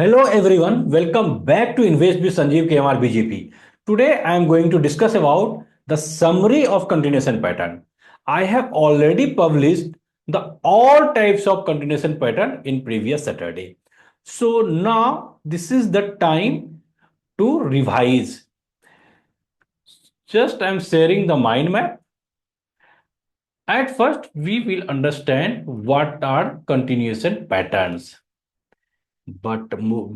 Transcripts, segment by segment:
Hello everyone, welcome back to Invest with Sanjeev KMR BGP. Today I am going to discuss about the summary of continuation pattern. I have already published the all types of continuation pattern in previous Saturday. So now this is the time to revise. Just I am sharing the mind map. At first we will understand what are continuation patterns. But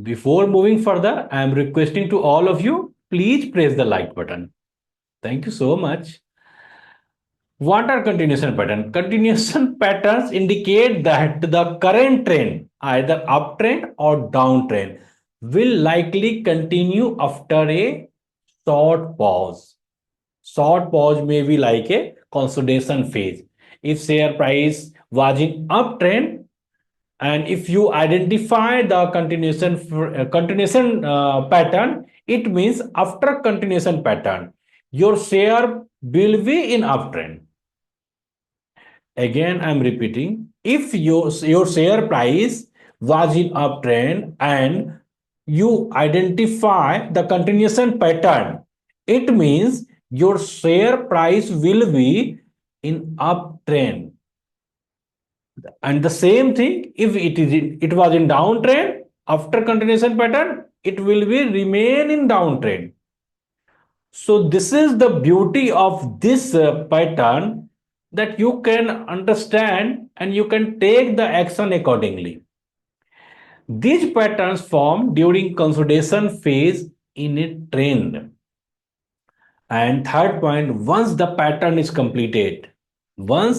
before moving further, I am requesting to all of you, please press the like button. Thank you so much. What are continuation patterns? Continuation patterns indicate that the current trend, either uptrend or downtrend, will likely continue after a short pause. Short pause may be like a consolidation phase. If share price was in uptrend, and if you identify the continuation pattern, it means after continuation pattern, your share will be in uptrend. Again, I'm repeating. If your share price was in uptrend and you identify the continuation pattern, it means your share price will be in uptrend. And the same thing, if it was in downtrend, after continuation pattern, it will be remain in downtrend. So this is the beauty of this pattern, that you can understand and you can take the action accordingly. These patterns form during consolidation phase in a trend. And third point, once the pattern is completed, the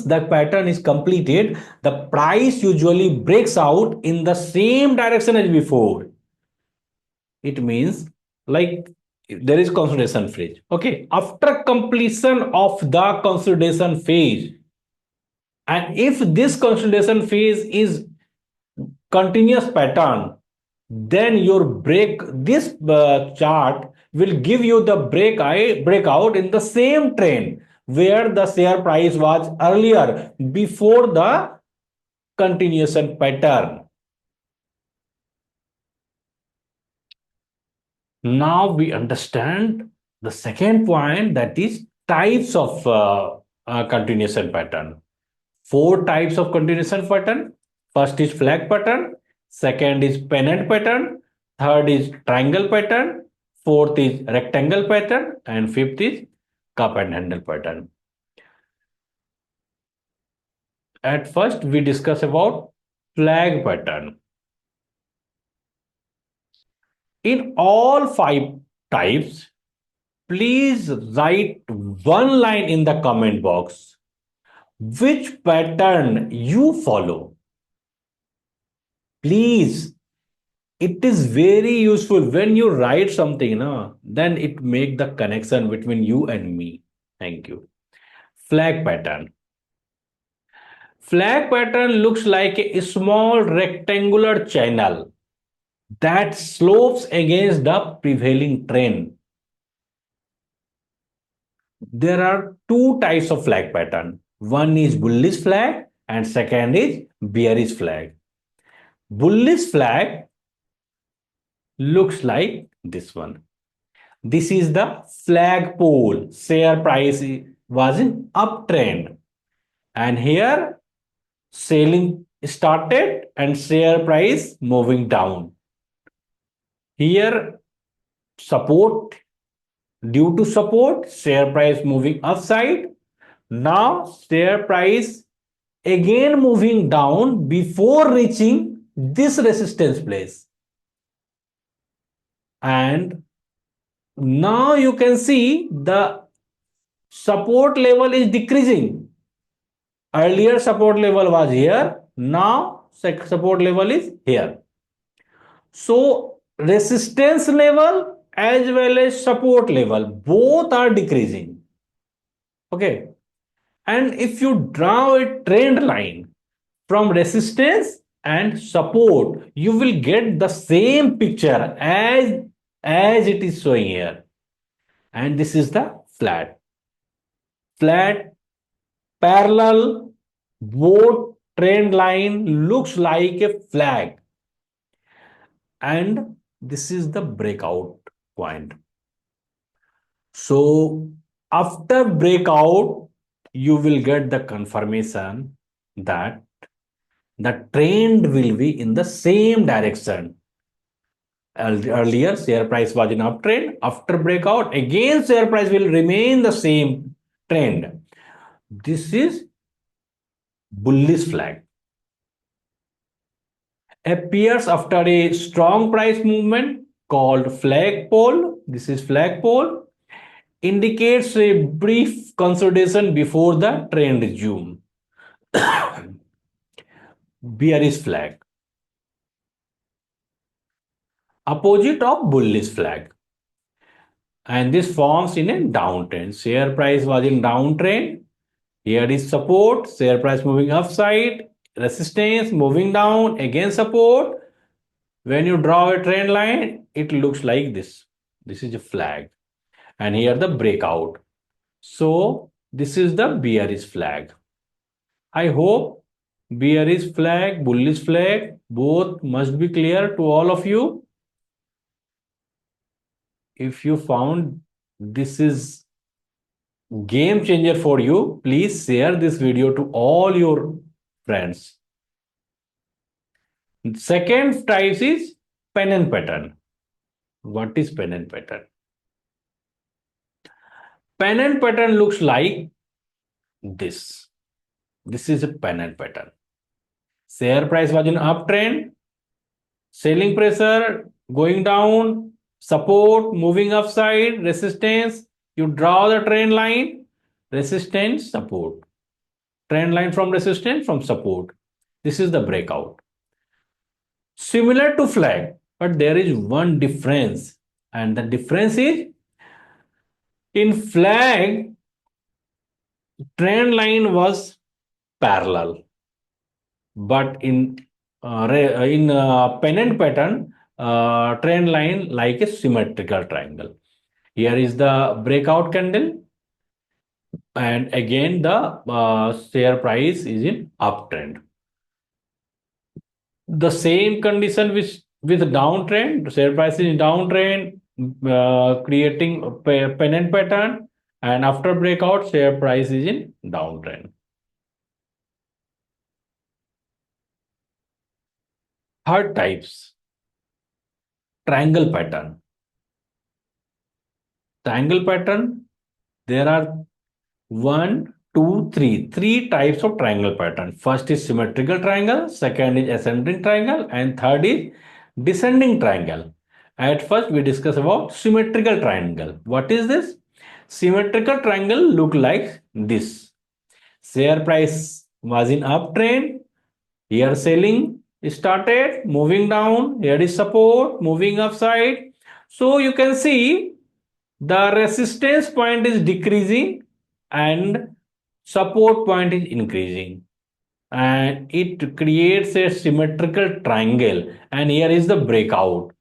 price usually breaks out in the same direction as before. It means like there is consolidation phase. Okay, after completion of the consolidation phase, and if this consolidation phase is continuous pattern, then your this chart will give you the breakout in the same trend where the share price was earlier before the continuation pattern. Now we understand the second point, that is types of continuation pattern. Four types of continuation pattern. First is flag pattern, second is pennant pattern, third is triangle pattern, fourth is rectangle pattern, and fifth is cup and handle pattern. At first, we discuss about flag pattern. In all five types, please write one line in the comment box. Which pattern you follow? Please, it is very useful when you write something, no? Then it make the connection between you and me. Thank you. Flag pattern. Flag pattern looks like a small rectangular channel that slopes against the prevailing trend. There are two types of flag pattern. One is bullish flag and second is bearish flag. Bullish flag looks like this one. This is the flag pole. Share price was in uptrend. And here selling started and share price moving down. Here support, due to support, share price moving upside. Now share price again moving down before reaching this resistance place. And now you can see the support level is decreasing. Earlier support level was here. Now support level is here. So resistance level as well as support level, both are decreasing. Okay. And if you draw a trend line from resistance and support, you will get the same picture as it is showing here. And this is the flat parallel. Both trend line looks like a flag. and this is the breakout point. So after breakout, you will get the confirmation that the trend will be in the same direction. Earlier, share price was in uptrend. After breakout, again share price will remain the same trend. This is bullish flag. Appears after a strong price movement called flagpole. This is flagpole. Indicates a brief consolidation before the trend resume. Bearish flag. Opposite of bullish flag. And this forms in a downtrend. Share price was in downtrend. Here is support, share price moving upside, resistance moving down, again support. When you draw a trend line, it looks like this. This is a flag. And here the breakout. So this is the bearish flag. I hope bearish flag, bullish flag, both must be clear to all of you. If you found this is game changer for you, please share this video to all your friends. Second type is pennant pattern. What is pennant pattern? Pennant pattern looks like this. This is a pennant pattern. Share price was in uptrend, selling pressure going down, support moving upside, resistance. You draw the trend line, resistance, support. Trend line from resistance, from support. This is the breakout. Similar to flag, but there is one difference. And the difference is in flag, trend line was parallel, but in pennant pattern, trend line like a symmetrical triangle. Here is the breakout candle, and again the share price is in uptrend. The same condition with downtrend, share price is in downtrend, creating a pennant pattern, and after breakout, share price is in downtrend. Third types, triangle pattern. Triangle pattern, there are one, two, three types of triangle pattern. First is symmetrical triangle, second is ascending triangle, and third is descending triangle. At first, we discuss about symmetrical triangle. What is this? Symmetrical triangle look like this. Share price was in uptrend. Here selling started, moving down. Here is support, moving upside. So you can see the resistance point is decreasing and support point is increasing, and it creates a symmetrical triangle, and here is the breakout.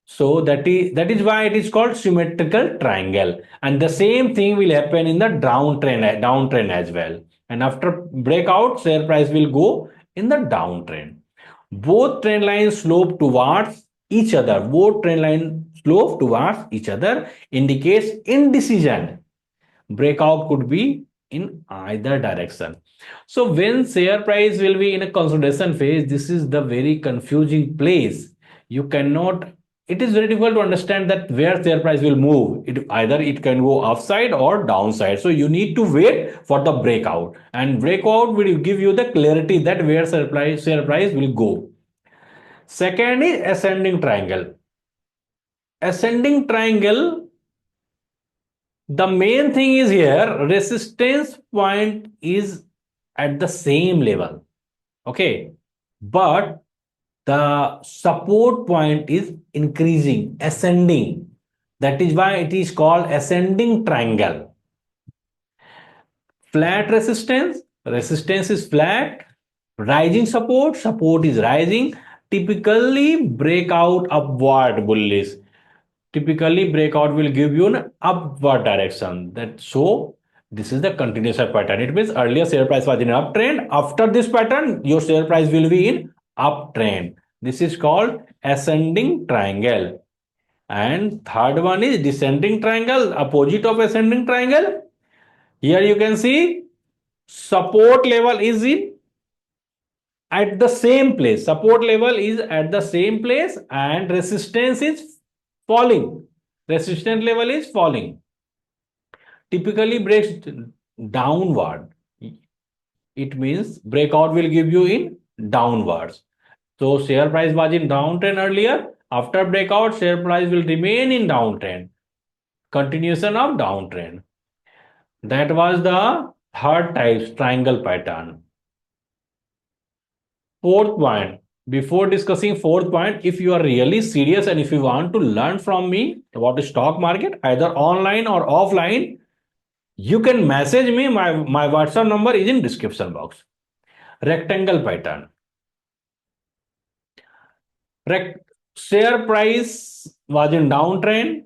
So that is why it is called symmetrical triangle, and the same thing will happen in the downtrend as well. And after breakout, share price will go in the downtrend. Both trend lines slope towards each other. Both trend lines slope towards each other indicates indecision. Breakout could be in either direction. So when share price will be in a consolidation phase, this is the very confusing place. You cannot, it is very difficult to understand that where share price will move. Either it can go upside or downside. So you need to wait for the breakout, and breakout will give you the clarity that where share price will go. Second is ascending triangle. Ascending triangle, the main thing is here, resistance point is at the same level. Okay. But the support point is increasing, ascending. That is why it is called ascending triangle. Flat resistance, resistance is flat. Rising support, support is rising. Typically breakout upward bullish. Typically breakout will give you an upward direction. That so this is the continuation pattern. It means earlier share price was in uptrend. After this pattern, your share price will be in uptrend. This is called ascending triangle. And third one is descending triangle, opposite of ascending triangle. Here you can see support level is in at the same place. Support level is at the same place and resistance is falling. Resistance level is falling. Typically breaks downward. It means breakout will give you in downwards. So share price was in downtrend earlier. After breakout, share price will remain in downtrend. Continuation of downtrend. That was the third type triangle pattern. Fourth point. Before discussing fourth point, if you are really serious and if you want to learn from me about the stock market, either online or offline, you can message me. My WhatsApp number is in description box. Rectangle pattern. Share price was in downtrend.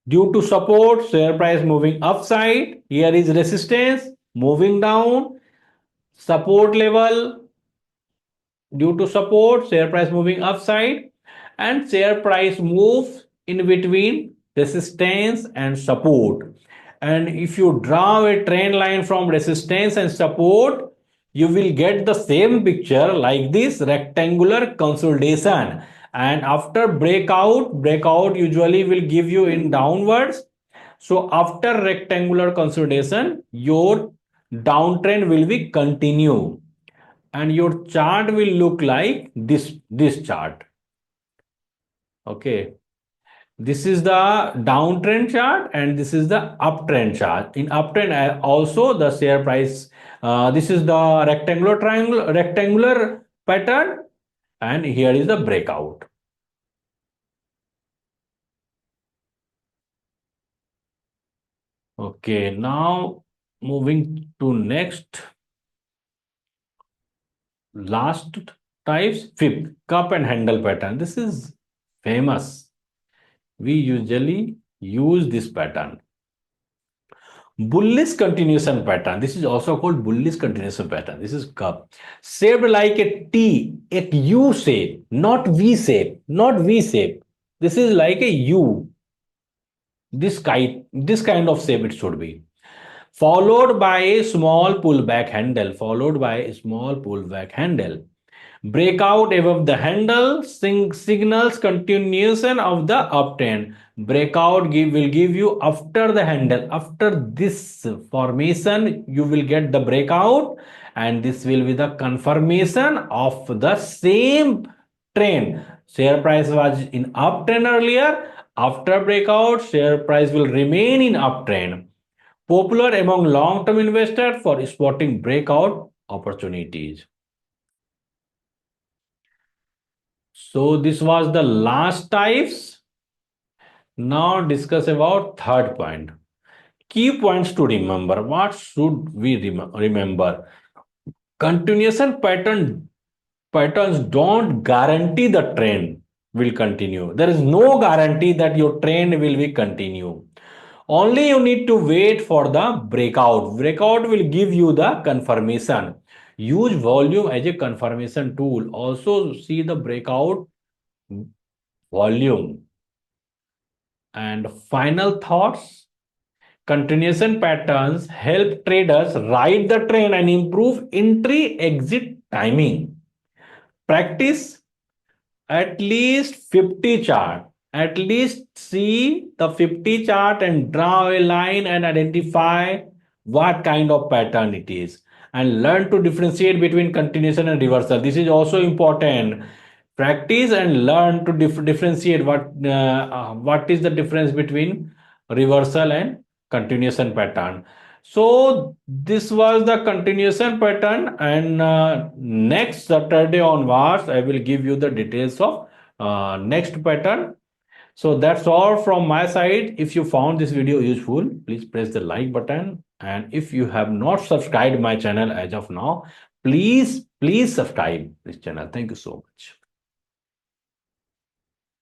Due to support, share price moving upside. Here is resistance, moving down. Support level, due to support, share price moving upside. And share price moves in between resistance and support. And if you draw a trend line from resistance and support, you will get the same picture like this rectangular consolidation. And after breakout usually will give you in downwards. So after rectangular consolidation, your downtrend will be continue and your chart will look like this chart. Okay, this is the downtrend chart and this is the uptrend chart. In uptrend also the share price, this is the rectangular pattern and here is the breakout. Okay, now moving to next last types, fifth cup and handle pattern. This is famous. We usually use this pattern. Bullish continuation pattern. This is also called bullish continuation pattern. This is cup shaped like a T, a U shape, not V shape, not V shape. This is like a U. This kind of shape it should be. Followed by a small pullback handle. Followed by a small pullback handle. Breakout above the handle signals continuation of the uptrend. Breakout will give you after the handle. After this formation, you will get the breakout, and this will be the confirmation of the same trend. Share price was in uptrend earlier. After breakout, share price will remain in uptrend. Popular among long-term investors for spotting breakout opportunities. So this was the last types. Now discuss about third point. Key points to remember. What should we remember? Continuation patterns don't guarantee the trend will continue. There is no guarantee that your trend will be continue. Only you need to wait for the breakout. Breakout will give you the confirmation. Use volume as a confirmation tool. Also see the breakout volume. And final thoughts. Continuation patterns help traders ride the trend and improve entry exit timing. Practice at least 50 chart. At least see the 50 chart and draw a line and identify what kind of pattern it is. And learn to differentiate between continuation and reversal. This is also important. Practice and learn to differentiate what is the difference between reversal and continuation pattern. So this was the continuation pattern, and next Saturday onwards I will give you the details of next pattern. So that's all from my side. If you found this video useful, please press the like button, and if you have not subscribed my channel as of now, please subscribe this channel. Thank you so much.